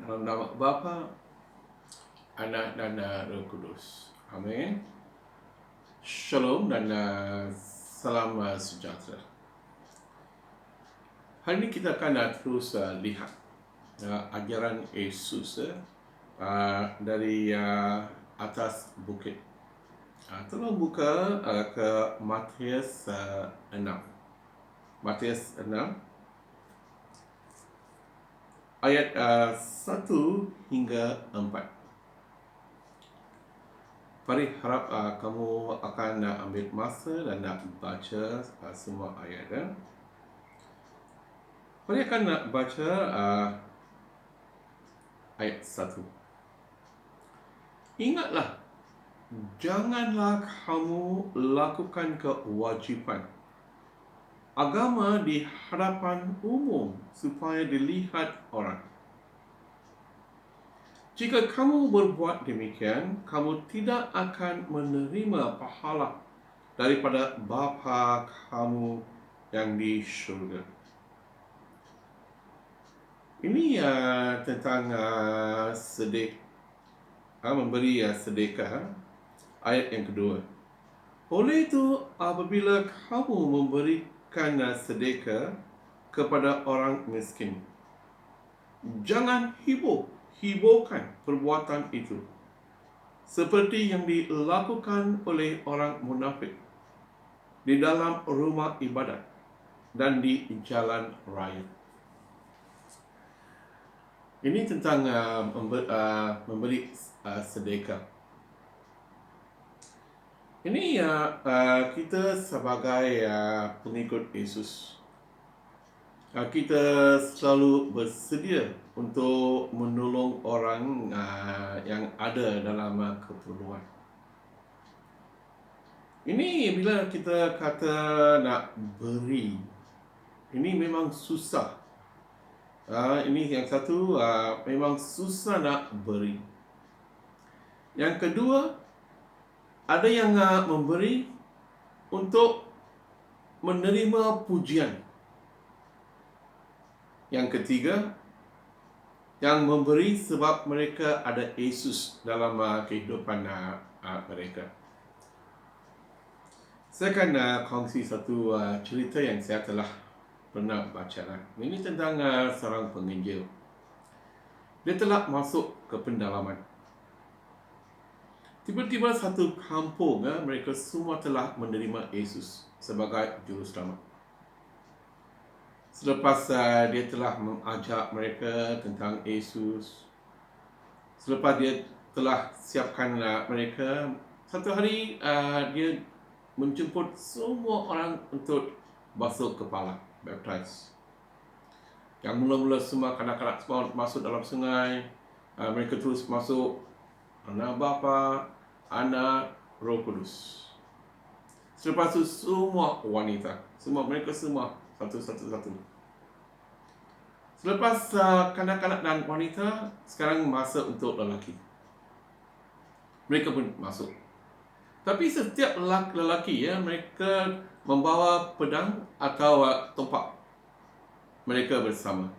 Dalam nama Bapa, Anak dan Roh Kudus. Amin. Shalom dan salam sejahtera. Hari ini kita akan terus lihat ajaran Yesus dari atas bukit. Tolong buka ke Matius 6. Matius 6 ayat 1 hingga 4. Mari harap kamu akan ambil masa dan nak baca semua ayat. Mari akan nak baca ayat 1. Ingatlah, janganlah kamu lakukan kewajipan agama di hadapan umum supaya dilihat orang. Jika kamu berbuat demikian, kamu tidak akan menerima pahala daripada Bapa kamu yang di syurga. Ini tentang memberi sedekah. Ayat yang kedua. Oleh itu, apabila kamu memberikan sedekah kepada orang miskin, jangan hiburkan perbuatan itu, seperti yang dilakukan oleh orang munafik di dalam rumah ibadat dan di jalan raya. Ini tentang memberi sedekah. Ini kita sebagai pengikut Yesus, kita selalu bersedia untuk menolong orang yang ada dalam keperluan. Ini bila kita kata nak beri, ini memang susah. Ini yang satu, memang susah nak beri. Yang kedua, ada yang memberi untuk menerima pujian. Yang ketiga, yang memberi sebab mereka ada Yesus dalam kehidupan mereka. Saya akan kongsi satu cerita yang saya telah pernah baca. Ini tentang seorang penginjil. Dia telah masuk ke pendalaman. Tiba-tiba satu kampung, mereka semua telah menerima Yesus sebagai juru selamat. Selepas dia telah mengajak mereka tentang Yesus, selepas dia telah siapkan mereka, satu hari dia menjemput semua orang untuk basuh kepala, baptize. Yang mula-mula semua kanak-kanak semua masuk dalam sungai, mereka terus masuk nama Bapa, Anak, Roh Kudus. Selepas itu semua wanita, mereka semua satu-satu. Selepas kanak-kanak dan wanita, sekarang masa untuk lelaki. Mereka pun masuk. Tapi setiap lelaki mereka membawa pedang atau topak mereka bersama.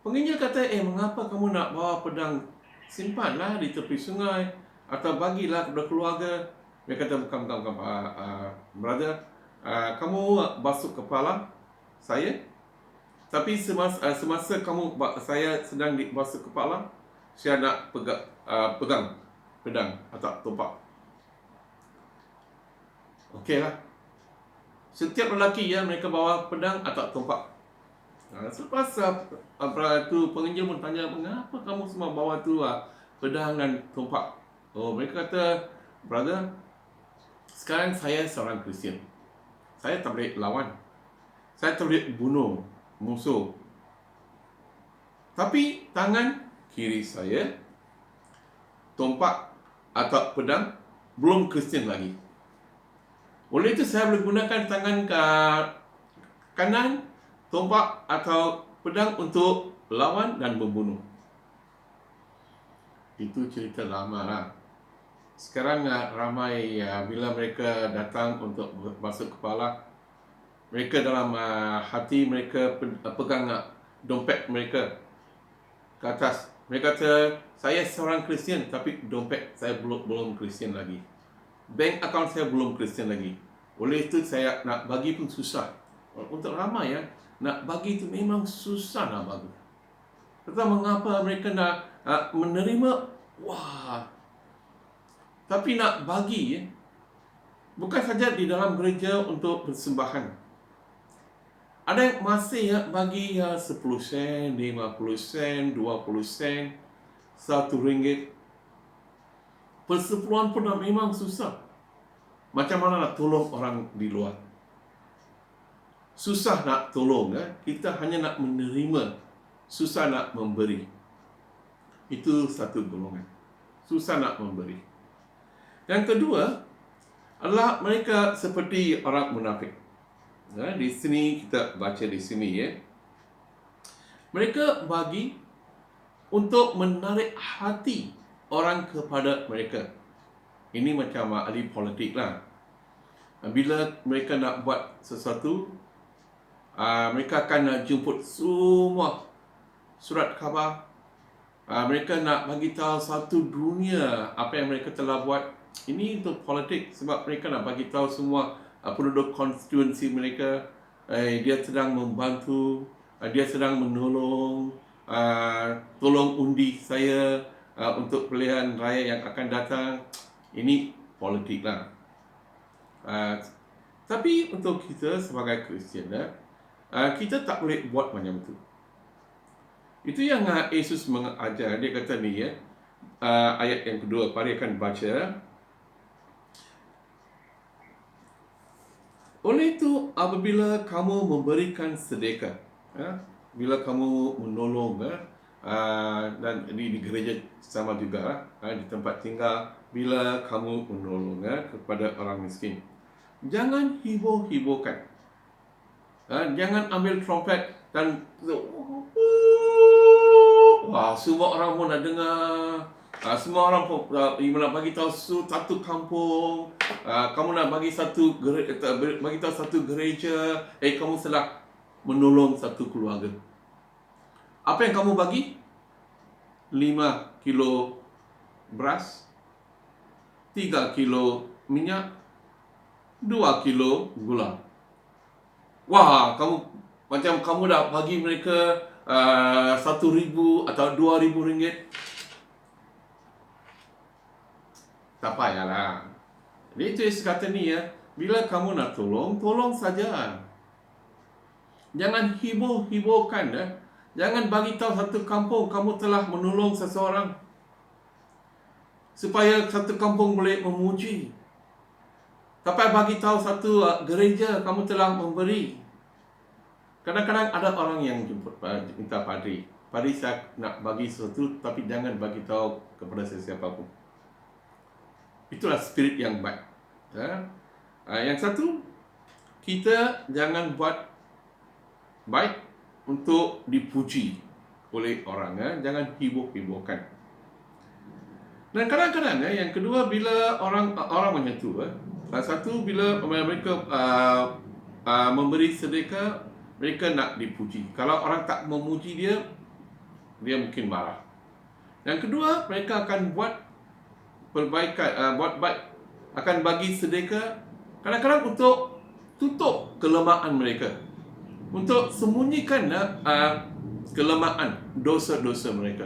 Penginjil kata, mengapa kamu nak bawa pedang? Simpanlah di tepi sungai atau bagilah kepada keluarga. Mereka kata, bukan, brother, kamu basuh kepala saya, tapi semasa saya sedang basuh kepala, saya nak pegang pedang atau topak. Okeylah. Setiap lelaki mereka bawa pedang atau topak. Selepas itu penginjil pun tanya, mengapa kamu semua bawa tu pedang dan topak? Mereka kata, brother, sekarang saya seorang Kristian. Saya tak boleh lawan. Saya tak boleh bunuh musuh. Tapi tangan kiri saya, topak atau pedang, belum Kristian lagi. Oleh itu saya boleh gunakan tangan kanan, topak atau pedang untuk lawan dan membunuh. Itu cerita lama lah. Sekarang ramai bila mereka datang untuk basuh kepala, mereka dalam hati mereka pegang dompet mereka. ke atas. Mereka kata, saya seorang Kristian tapi dompet saya belum Kristian lagi. Bank account saya belum Kristian lagi. Oleh itu saya nak bagi pun susah. Untuk ramai ya, nak bagi itu memang susah nak bagi. Tetapi mengapa mereka nak menerima? Wah. Tapi nak bagi ya, bukan saja di dalam gereja untuk persembahan. Ada yang masih ya bagi 10 sen, 50 sen, 20 sen, 1 ringgit. Persepuluhan pun memang susah. Macam mana nak tolong orang di luar? Susah nak tolong ya. Kita hanya nak menerima, susah nak memberi. Itu satu golongan. Susah nak memberi. Yang kedua adalah mereka seperti orang munafik. Ya, di sini kita baca di sini ya. Mereka bagi untuk menarik hati orang kepada mereka. Ini macam ahli politik lah. Bila mereka nak buat sesuatu, mereka akan nak jemput semua surat khabar. Mereka nak bagi tahu satu dunia apa yang mereka telah buat. Ini untuk politik sebab mereka nak bagi tahu semua penduduk konstituensi mereka, dia sedang membantu, dia sedang menolong, tolong undi saya untuk pilihan raya yang akan datang. Ini politik lah. Tapi untuk kita sebagai Kristian, kita tak boleh buat macam itu. Itu yang Yesus mengajar. Dia kata ni ya, ayat yang kedua, mari akan baca. Oleh itu, apabila kamu memberikan sedekah, bila kamu menolong, dan di gereja sama juga, di tempat tinggal, bila kamu menolong kepada orang miskin, jangan hibur-hiburkan. Jangan ambil trompet dan semua orang pun nak dengar. Semua orang pun nak bagi tahu satu kampung, kamu nak bagi tahu satu gereja, kamu telah menolong satu keluarga. Apa yang kamu bagi? 5 kilo beras, 3 kilo minyak, 2 kilo gula. Wah, kamu dah bagi mereka 1,000 atau 2,000 ringgit. Tak payahlah. Jadi itu Yesus kata ni ya, bila kamu nak tolong saja. Jangan hibur-hiburkan ya. Jangan bagi tahu satu kampung kamu telah menolong seseorang, supaya satu kampung boleh memuji. Tapi bagi tahu satu gereja kamu telah memberi. Kadang-kadang ada orang yang jemput minta padri, saya nak bagi sesuatu, tapi jangan bagi tahu kepada sesiapa pun. Itulah spirit yang baik. Yang satu, kita jangan buat baik untuk dipuji oleh orang. Jangan hibur-hiburkan. Dan kadang-kadang yang kedua, bila orang macam tu, satu, bila mereka memberi sedekah, mereka nak dipuji. Kalau orang tak memuji dia mungkin marah. Yang kedua, mereka akan buat perbaikan, buat baik, akan bagi sedekah kadang-kadang untuk tutup kelemahan mereka, untuk sembunyikan kelemahan, dosa-dosa mereka.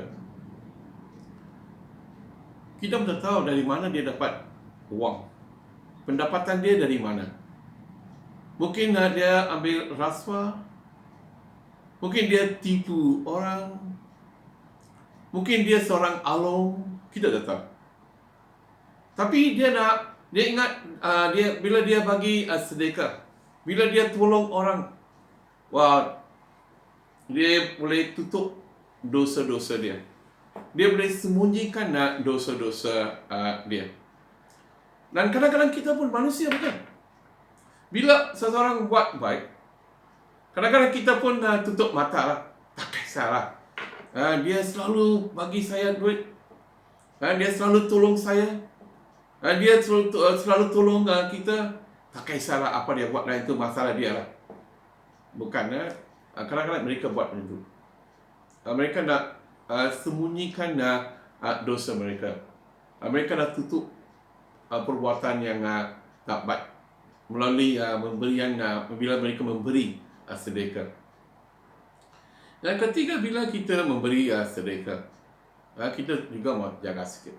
Kita tidak tahu dari mana dia dapat wang, pendapatan dia dari mana. Mungkin dia ambil rasuah, mungkin dia tipu orang, mungkin dia seorang along, kita tak tahu. Tapi dia ingat, bila dia bagi sedekah, bila dia tolong orang, dia boleh tutup dosa-dosa dia. Dia boleh sembunyikan dosa-dosa dia. Dan kadang-kadang kita pun manusia, bukan? Bila seseorang buat baik, kadang-kadang kita pun tutup mata lah. Tak kisahlah. Dia selalu bagi saya duit. Dia selalu tolong saya. Dia selalu tolong kita. Tak kisahlah apa dia buat, itu masalah dia lah. Bukan. Kadang-kadang mereka buat macam itu. Mereka nak sembunyikan dosa mereka. Mereka dah tutup perbuatan yang tak baik melalui memberian bila mereka memberi sedekah. Dan ketiga, bila kita memberi sedekah, kita juga mau jaga sikit.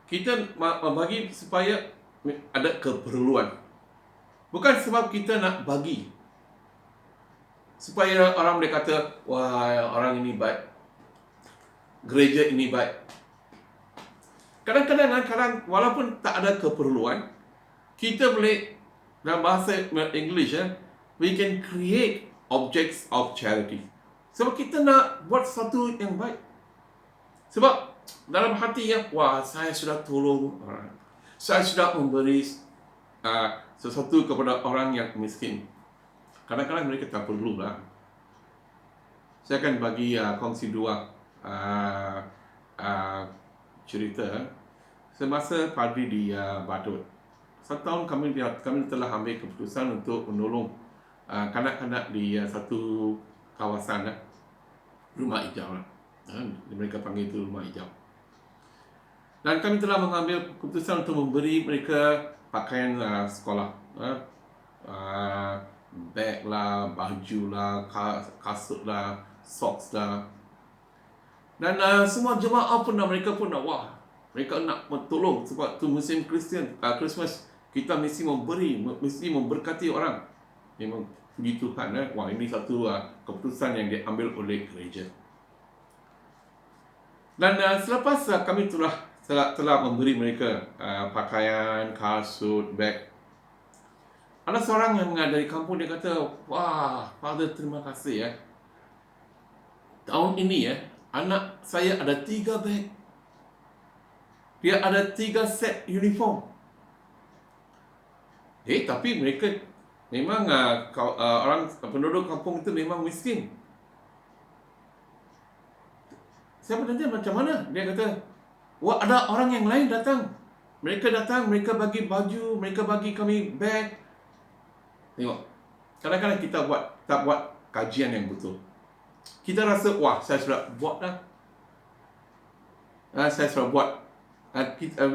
Kita membagi supaya ada keperluan. Bukan sebab kita nak bagi supaya orang boleh kata, wah, orang ini baik, gereja ini baik. Kadang-kadang walaupun tak ada keperluan, kita boleh, dalam bahasa English, we can create objects of charity. Sebab kita nak buat sesuatu yang baik. Sebab dalam hati wah, saya sudah tolong orang, saya sudah memberi sesuatu kepada orang yang miskin. Kadang-kadang mereka tak perlu lah. Saya akan bagi kongsi dua cerita. Semasa padri di Badut, 1 tahun kami telah ambil keputusan untuk menolong kanak-kanak di satu kawasan rumah hijau. Mereka panggil itu rumah hijau. Dan kami telah mengambil keputusan untuk memberi mereka pakaian sekolah, beg lah, baju lah, kasut lah, socks lah. Dan semua jemaah pun mereka pun mereka nak tolong sebab tu musim Christmas, kita mesti memberi, mesti memberkati orang. Memang puji Tuhan, wah, ini satu keputusan yang diambil oleh gereja. Dan selepas kami telah memberi mereka pakaian, kasut, beg, ada seorang yang dari kampung, dia kata, wah, Father, terima kasih tahun ini anak saya ada 3 beg. Dia ada 3 set uniform. Tapi mereka memang orang penduduk kampung itu memang miskin. Saya bertanya macam mana? Dia kata, wah, ada orang yang lain datang. Mereka datang, mereka bagi baju, mereka bagi kami beg. Tengok, kadang-kadang kita tak buat kajian yang betul. Kita rasa, wah, saya sudah buat dah. Saya sudah buat.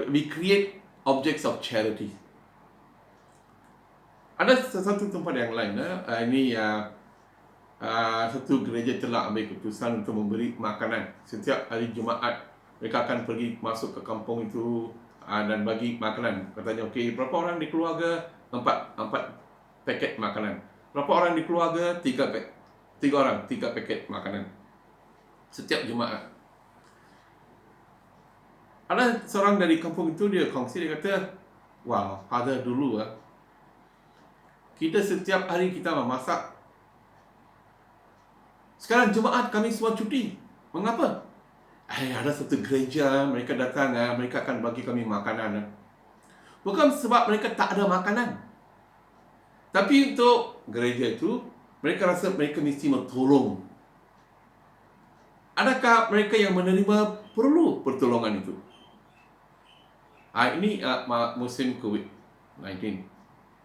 We create objects of charity. Ada satu tempat yang lain. Ini satu gereja telah ambil keputusan untuk memberi makanan. Setiap hari Jumaat, mereka akan pergi masuk ke kampung itu dan bagi makanan. Katanya, okey, berapa orang di keluarga? 4 paket makanan. Berapa orang di keluarga? 3 orang, 3 paket makanan. Setiap Jumaat. Ada seorang dari kampung itu, dia kongsi, dia kata, wah, Father, dulu kita setiap hari kita memasak. Sekarang Jumaat kami semua cuti. Mengapa? Ada satu gereja, mereka datang, mereka akan bagi kami makanan. Bukan sebab mereka tak ada makanan, tapi untuk gereja itu, mereka rasa mereka mesti mentolong. Adakah mereka yang menerima perlu pertolongan itu? Ini musim COVID-19.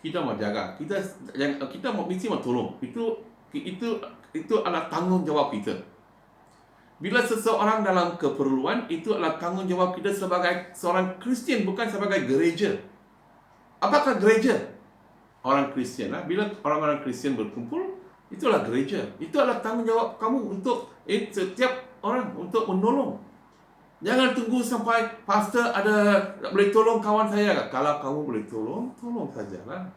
Kita mau jaga. Kita mesti mentolong. Itu adalah tanggungjawab kita. Bila seseorang dalam keperluan, itu adalah tanggungjawab kita sebagai seorang Kristian, bukan sebagai gereja. Apakah gereja? Orang Kristian. Bila orang-orang Kristian berkumpul, itulah gereja. Itu adalah tanggungjawab kamu untuk setiap orang untuk menolong. Jangan tunggu sampai pastor boleh tolong kawan saya. Kalau kamu boleh tolong sajalah.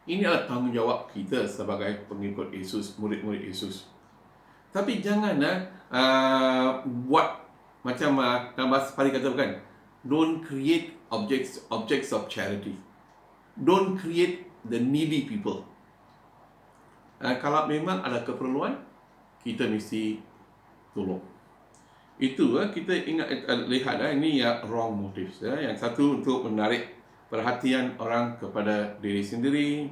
Ini adalah tanggungjawab kita sebagai pengikut Yesus, murid-murid Yesus. Tapi jangan buat macam dalam bahasa Pali kata, bukan? Don't create objects of charity. Don't create the needy people. Kalau memang ada keperluan, kita mesti tolong. Itu kita lihat ini wrong motives. Yang satu untuk menarik perhatian orang kepada diri sendiri.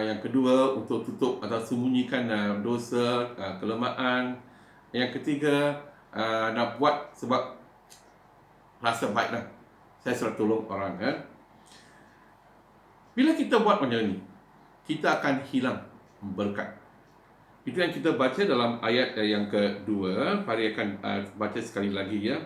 Yang kedua untuk tutup atau sembunyikan dosa, kelemahan. Yang ketiga nak buat sebab rasa baiklah, saya sudah tolong orang. Bila kita buat macam ni, kita akan hilang berkat. Itu yang kita baca dalam ayat yang kedua. Pari akan baca sekali lagi ya.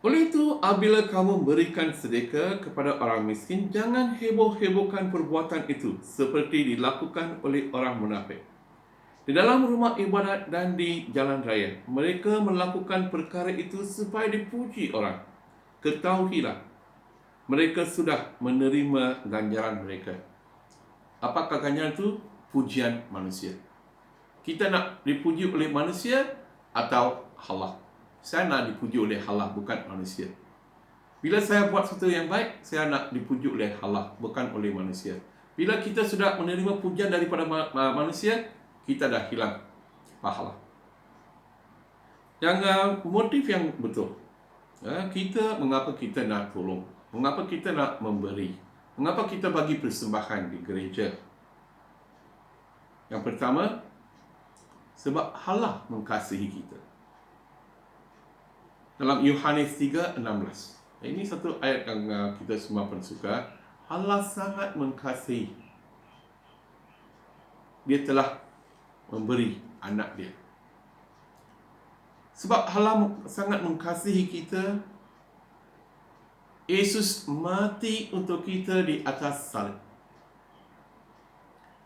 Oleh itu, apabila kamu berikan sedekah kepada orang miskin, jangan heboh-hebohkan perbuatan itu seperti dilakukan oleh orang munafik. Di dalam rumah ibadat dan di jalan raya, mereka melakukan perkara itu supaya dipuji orang. Ketahuilah, mereka sudah menerima ganjaran mereka. Apakah ganjaran itu? Pujian manusia. Kita nak dipuji oleh manusia atau Allah? Saya nak dipuji oleh Allah, bukan manusia. Bila saya buat sesuatu yang baik, saya nak dipuji oleh Allah, bukan oleh manusia. Bila kita sudah menerima pujian daripada manusia, kita dah hilang pahala. Yang motif yang betul. Mengapa kita nak tolong? Mengapa kita nak memberi? Mengapa kita bagi persembahan di gereja? Yang pertama, sebab Allah mengasihi kita. Dalam Yohanes 3:16. Ini satu ayat yang kita semua pun suka. Allah sangat mengasihi. Dia telah memberi anak dia. Sebab Allah sangat mengasihi kita, Yesus mati untuk kita di atas salib.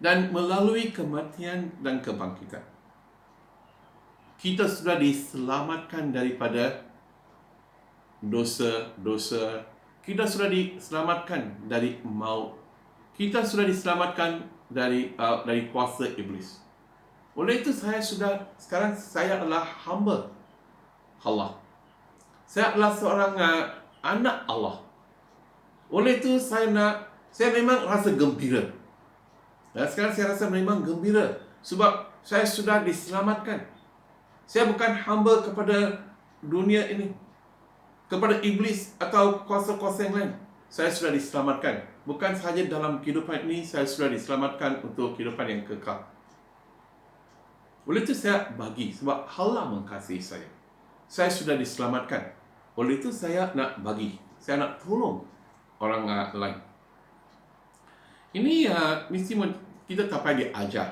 Dan melalui kematian dan kebangkitan, kita sudah diselamatkan daripada dosa-dosa. Kita sudah diselamatkan dari maut. Kita sudah diselamatkan dari kuasa iblis. Oleh itu sekarang saya adalah hamba Allah. Saya adalah seorang anak Allah. Oleh itu saya memang rasa gembira. Sekarang saya rasa memang gembira sebab saya sudah diselamatkan. Saya bukan hamba kepada dunia ini, kepada iblis atau kuasa-kuasa yang lain. Saya sudah diselamatkan. Bukan sahaja dalam kehidupan ini, saya sudah diselamatkan untuk kehidupan yang kekal. Oleh itu saya bagi sebab Allah mengasihi saya. Saya sudah diselamatkan. Oleh itu saya nak bagi. Saya nak tolong orang lain. Ini mesti kita tak payah diajar.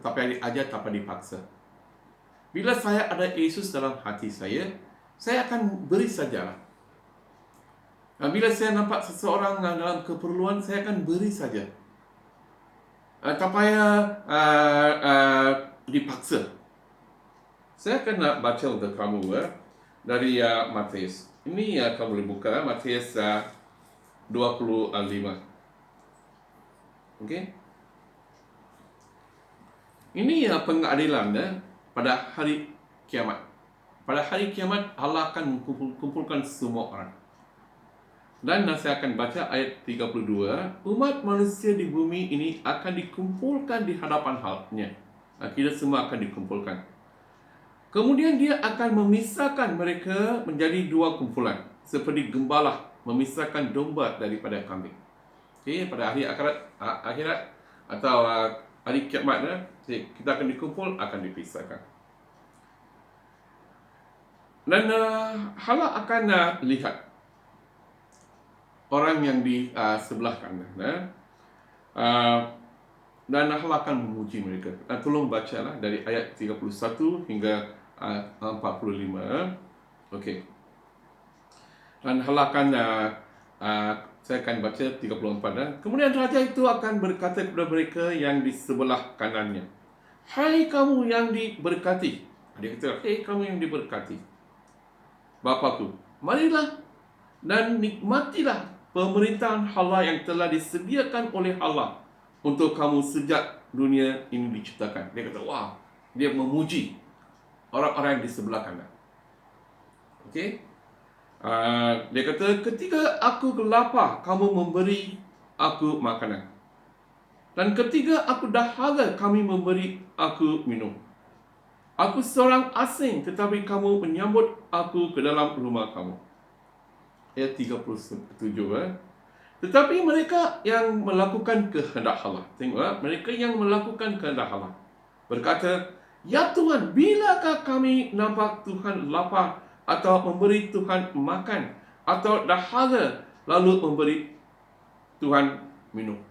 Tak payah diajar, tak payah dipaksa. Bila saya ada Yesus dalam hati saya akan beri sajalah. Bila saya nampak seseorang dalam keperluan, saya akan beri saja. Tak payah dipaksa. Saya akan nak baca untuk kamu dari Matius. Ini kamu boleh buka Matius 25. Okey. Ini pengadilan pada hari kiamat. Pada hari kiamat Allah akan kumpulkan semua orang. Dan saya akan baca ayat 32. Umat manusia di bumi ini akan dikumpulkan di hadapan Nya. Kita semua akan dikumpulkan. Kemudian dia akan memisahkan mereka menjadi dua kumpulan, seperti gembala memisahkan domba daripada kambing. Okey, pada hari akhirat atau hari kiamat kita akan dikumpul, akan dipisahkan. Dan Allah akan lihat orang yang di sebelah kanan. Dan Allah akan memuji mereka. Tolong bacalah dari ayat 31 hingga 45. Okey. Dan Allah akan saya akan baca 34. Kemudian raja itu akan berkata kepada mereka yang di sebelah kanannya, "Hai kamu yang diberkati." Dia kata, "Hai kamu yang diberkati Bapa-Ku, marilah dan nikmatilah pemerintahan Allah yang telah disediakan oleh Allah untuk kamu sejak dunia ini diciptakan." Dia kata, wah, dia memuji orang-orang yang di sebelah kanan. Okey. Dia kata, ketika aku lapar, kamu memberi aku makanan. Dan ketika aku dahaga, kami memberi aku minum. Aku seorang asing, tetapi kamu menyambut aku ke dalam rumah kamu. Ayat 37. Tetapi mereka yang melakukan kehendak Allah. Tengok, mereka yang melakukan kehendak Allah berkata, "Ya Tuhan, bilakah kami nampak Tuhan lapar atau memberi Tuhan makan, atau dahaga lalu memberi Tuhan minum?"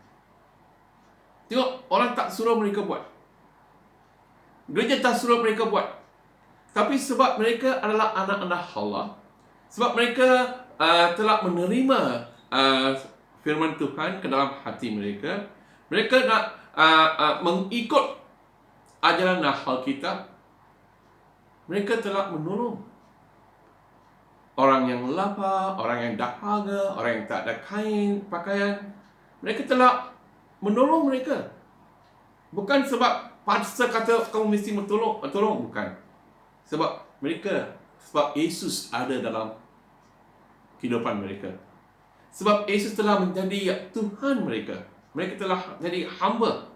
Tengok, orang tak suruh mereka buat. Gereja tak suruh mereka buat. Tapi sebab mereka adalah anak-anak Allah, sebab mereka telah menerima firman Tuhan ke dalam hati mereka, mereka nak mengikut ajaran Alkitab, mereka telah menolong orang yang lapar, orang yang dahaga, orang yang tak ada kain, pakaian. Mereka telah menolong mereka. Bukan sebab paksa kata kamu mesti tolong, bukan. Sebab Yesus ada dalam kehidupan mereka. Sebab Yesus telah menjadi Tuhan mereka. Mereka telah jadi hamba.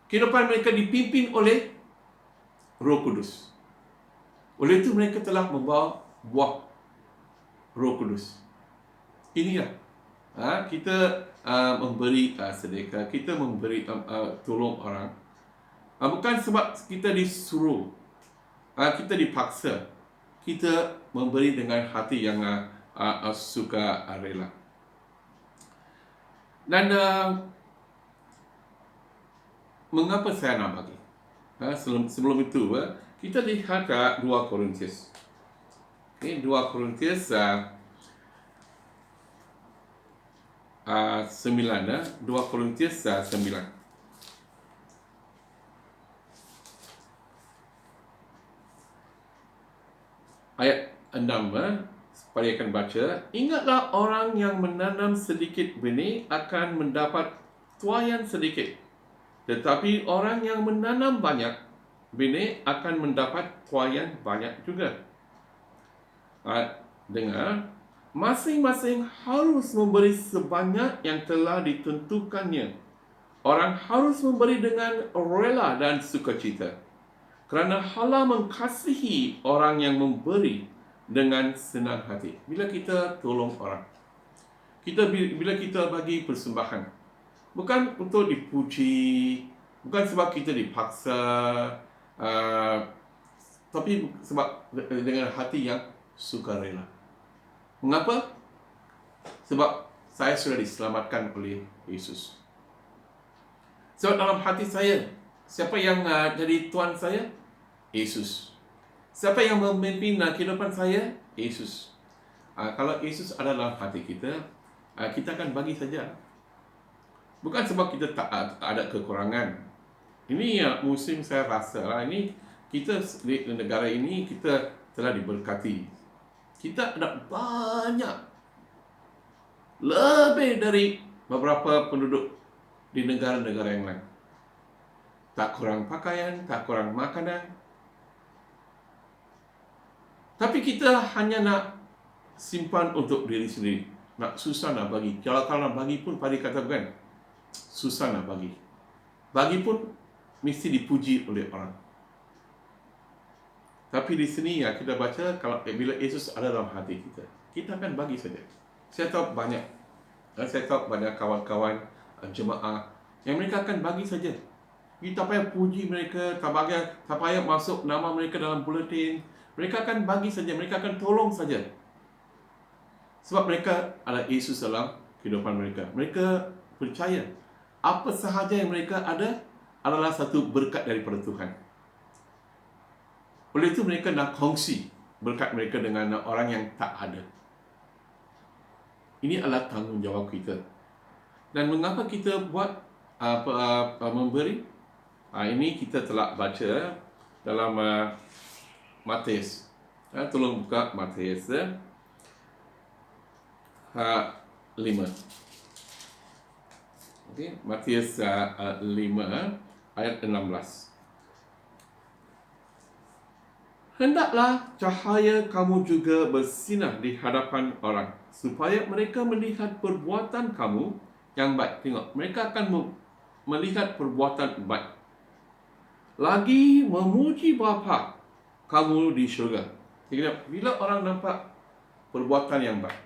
Kehidupan mereka dipimpin oleh Roh Kudus. Oleh itu mereka telah membawa buah Roh Kudus. Inilah kita memberi sedekah, kita memberi tolong orang. Bukan sebab kita disuruh, kita dipaksa. Kita memberi dengan hati yang suka rela. Dan mengapa saya nak bagi? Sebelum itu, kita lihat 2 Korintius. 2 Korintius 9. 2 Korintius 9. Ayat 6, supaya akan baca. Ingatlah, orang yang menanam sedikit benih akan mendapat tuaian sedikit. Tetapi orang yang menanam banyak benih akan mendapat tuaian banyak juga. Dengar, masing-masing harus memberi sebanyak yang telah ditentukannya. Orang harus memberi dengan rela dan sukacita, kerana Allah mengasihi orang yang memberi dengan senang hati. Bila kita tolong orang, bila kita bagi persembahan, bukan untuk dipuji, bukan sebab kita dipaksa, tapi sebab dengan hati yang sukarela. Mengapa? Sebab saya sudah diselamatkan oleh Yesus. Sebab dalam hati saya, siapa yang jadi Tuhan saya? Yesus. Siapa yang memimpin kehidupan saya? Yesus. Kalau Yesus ada dalam hati kita, kita akan bagi saja. Bukan sebab kita tak ada kekurangan. Ini musim saya rasa lah, ini kita di negara ini kita telah diberkati. Kita ada banyak, lebih dari beberapa penduduk di negara-negara yang lain. Tak kurang pakaian, tak kurang makanan. Tapi kita hanya nak simpan untuk diri sendiri. Nak susah nak bagi. Kalau nak bagi pun pada kata bukan, susah nak bagi. Bagi pun mesti dipuji oleh orang. Tapi di sini kita baca, kalau bila Yesus ada dalam hati kita, kita akan bagi saja. Saya tahu banyak kawan-kawan jemaah yang mereka akan bagi saja. Kita tak payah puji mereka, tak payah masuk nama mereka dalam buletin. Mereka akan bagi saja, mereka akan tolong saja. Sebab mereka ada Yesus dalam kehidupan mereka. Mereka percaya apa sahaja yang mereka ada adalah satu berkat daripada Tuhan. Oleh itu mereka nak kongsi berkat mereka dengan orang yang tak ada. Ini adalah tanggungjawab kita. Dan mengapa kita buat memberi? Ini kita telah baca dalam Matius. Tolong buka Matius 5. Okay, Matius 5 ayat 16. Hendaklah cahaya kamu juga bersinar di hadapan orang, supaya mereka melihat perbuatan kamu yang baik. Tengok, mereka akan melihat perbuatan baik, lagi memuji Bapa kamu di syurga. Bila orang nampak perbuatan yang baik,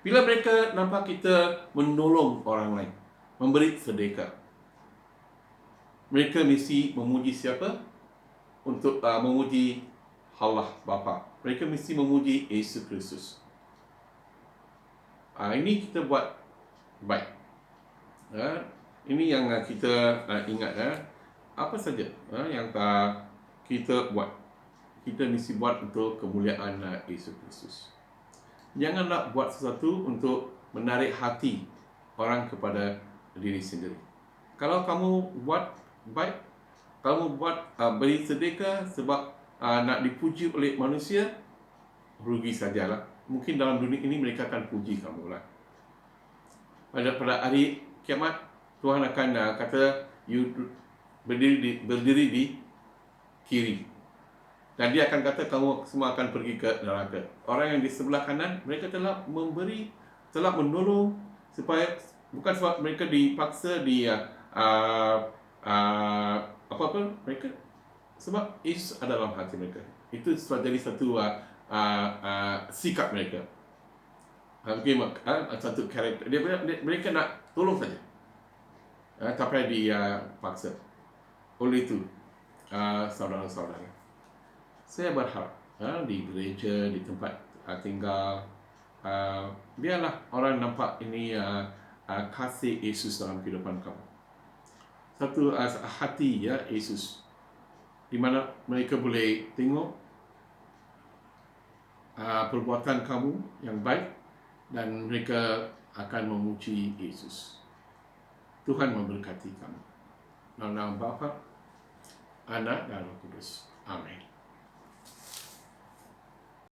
bila mereka nampak kita menolong orang lain, memberi sedekah, mereka mesti memuji siapa? Untuk memuji Allah Bapa. Mereka mesti memuji Yesus Kristus. Ini kita buat baik. Ini yang kita ingat apa saja yang kita buat. Kita mesti buat untuk kemuliaan Yesus Kristus. Janganlah buat sesuatu untuk menarik hati orang kepada diri sendiri. Kalau kamu buat baik, kamu buat beri sedekah sebab nak dipuji oleh manusia, rugi sajalah. Mungkin dalam dunia ini mereka akan puji kamu lah. Pada hari kiamat, Tuhan akan kata, you berdiri di kiri. Dan dia akan kata kamu semua akan pergi ke neraka. Orang yang di sebelah kanan, mereka telah memberi, telah menolong supaya bukan sebab mereka dipaksa di apa-apa mereka, sebab Yesus ada dalam hati mereka. Itu jadi satu sikap mereka. Mungkin satu karakter. Mereka nak tolong saja. Tapi dipaksa. Oleh itu, saudara-saudara, saya berharap di gereja, di tempat tinggal, biarlah orang nampak ini kasih Yesus dalam kehidupan kamu. Satu hati Yesus, di mana mereka boleh tengok perbuatan kamu yang baik dan mereka akan memuji Yesus. Tuhan memberkati kamu. Dalam nama Bapa, Anak dan Roh Kudus. Amin.